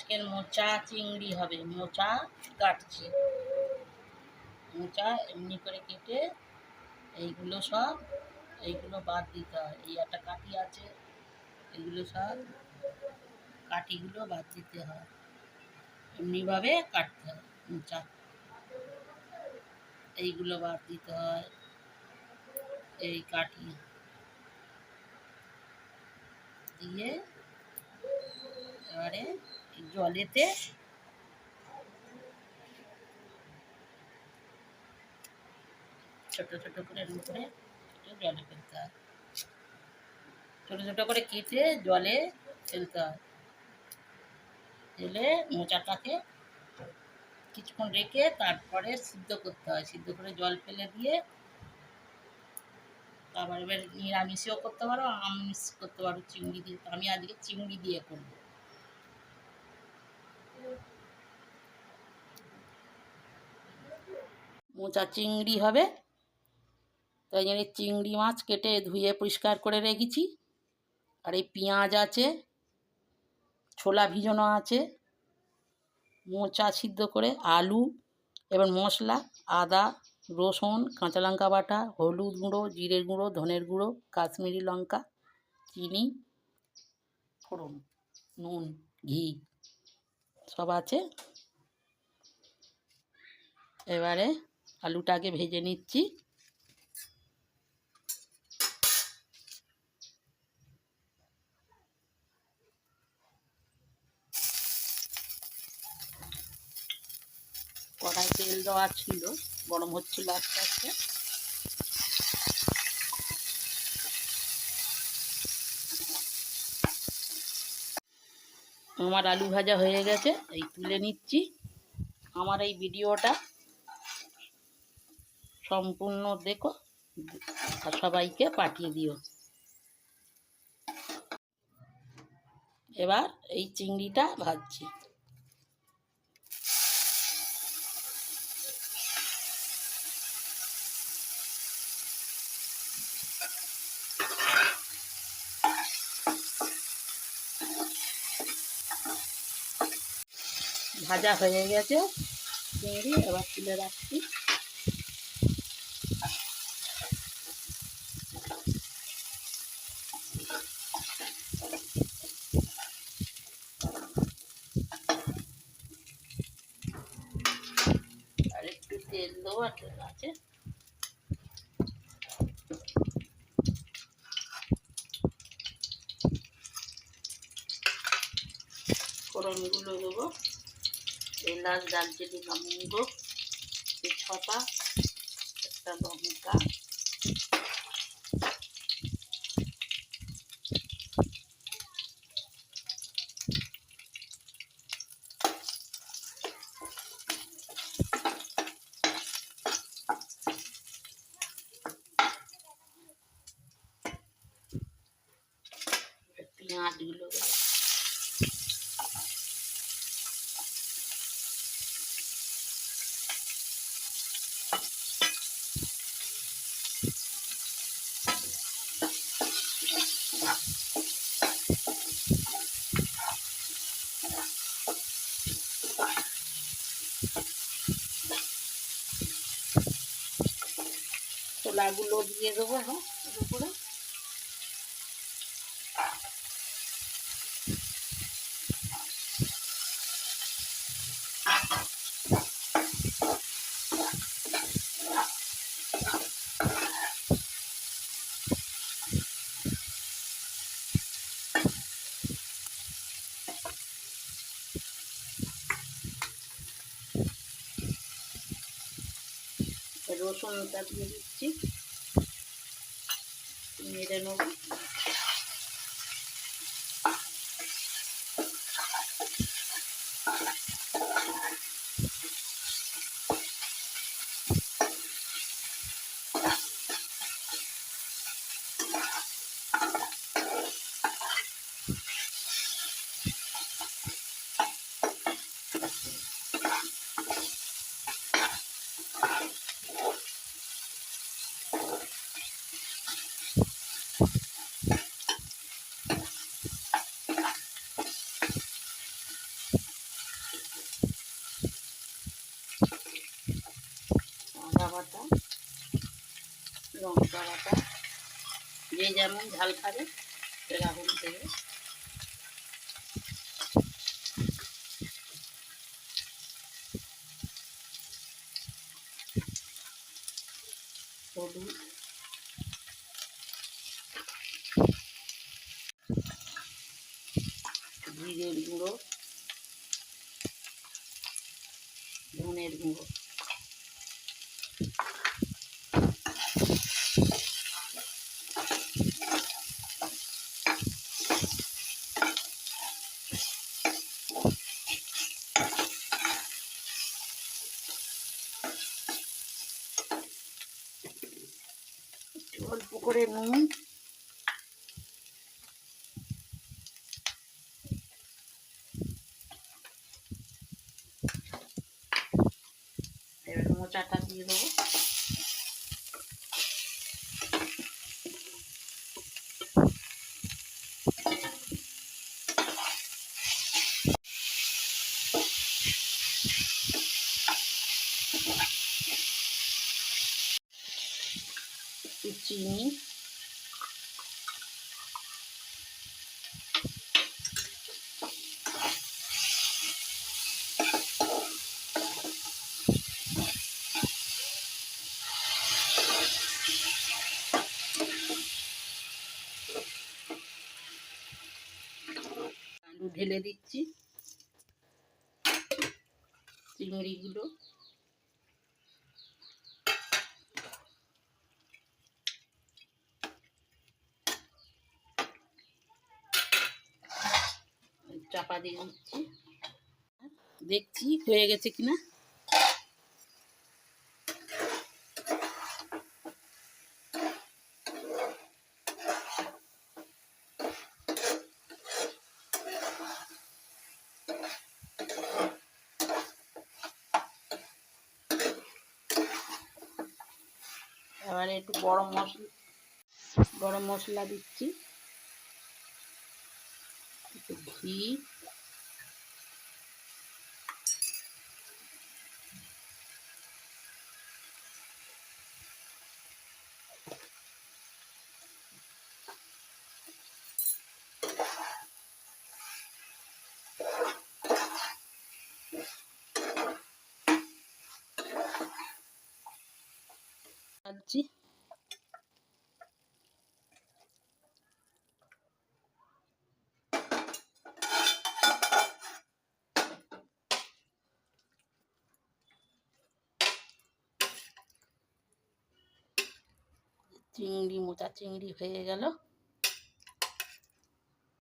আজকের মোচা চিংড়ি হবে। মোচা কাটছি, মোচা এমনি করে কেটে এইগুলো বাদ দিতে হয়। এই একটা কাঠি আছে, এগুলো সব কাঠিগুলো বাদ দিতে হয়। এমনিভাবে কাটতে হয় মোচা, এইগুলো বাদ দিতে হয়। এই কাঠি দিয়ে এবারে জলেতে ছোট ছোট করে জলে ফেলতে হয়। ছোট ছোট করে কেটে জলে ফেলতে হয়। ফেলে মোচাটাকে কিছুক্ষণ রেখে তারপরে সিদ্ধ করতে হয়। সিদ্ধ করে জল ফেলে দিয়ে তারপর এবার নিরামিষেও করতে পারো, আমিষ করতে পারো চিংড়ি দিয়ে। আমি আজকে চিংড়ি দিয়ে করবো। মোচা চিংড়ি হবে, তাই জন্য চিংড়ি মাছ কেটে ধুয়ে পরিষ্কার করে রেখেছি। আর এই পেঁয়াজ আছে, ছোলা ভিজানো আছে, মোচা সিদ্ধ করে, আলু, এবার মশলা আদা রসুন কাঁচা লঙ্কা বাটা, হলুদ গুঁড়ো, জিরের গুঁড়ো, ধনের গুঁড়ো, কাশ্মীরি লঙ্কা, চিনি, ফোড়ন, নুন, ঘি সব আছে। এবারে আলুটাকে ভেজে নিচ্ছি। কড়াই তেল দেওয়া ছিল, গরম হচ্ছিল আস্তে আস্তে। আমার আলু ভাজা হয়ে গেছে, এই তুলে নিচ্ছি। আমার এই ভিডিওটা সম্পূর্ণ দেখো আর সবাইকে পাঠিয়ে দিও। এবার এই চিংড়িটা ভাজছি। ভাজা হয়ে গেছে চিংড়ি, এবার তুলে রাখছি। আর একটু তেল দেবো, আর তেল আছে। ফোড়নগুলো দেবো, এলাচ, দারচিনি, লবঙ্গ, তেজপাতা, একটা লঙ্কা, পেঁয়াজগুলো দেবো। ছোলাগুলো দিয়ে দেবো এখন এর উপরে। রসুনটা দিয়ে দিচ্ছি, নেড়ে নেবো। যে যেমন ঝাল খাবে সেরকম দেবে। হলুদ, জিরের গুঁড়ো, ধনের গুঁড়ো, অল্প করে নুন, এবার মোচাটা দিয়ে দেবো। একটু চিনি, আলু ঢেলে দিচ্ছি, চিংড়িগুলো, চাপা দিয়ে দিচ্ছি, দেখছি হয়ে গেছে কিনা। এবারে একটু গরম মশলা দিচ্ছি, একটু ঘি, দিচ্ছি, চিংড়ি মোচা চিংড়ি হয়ে গেল।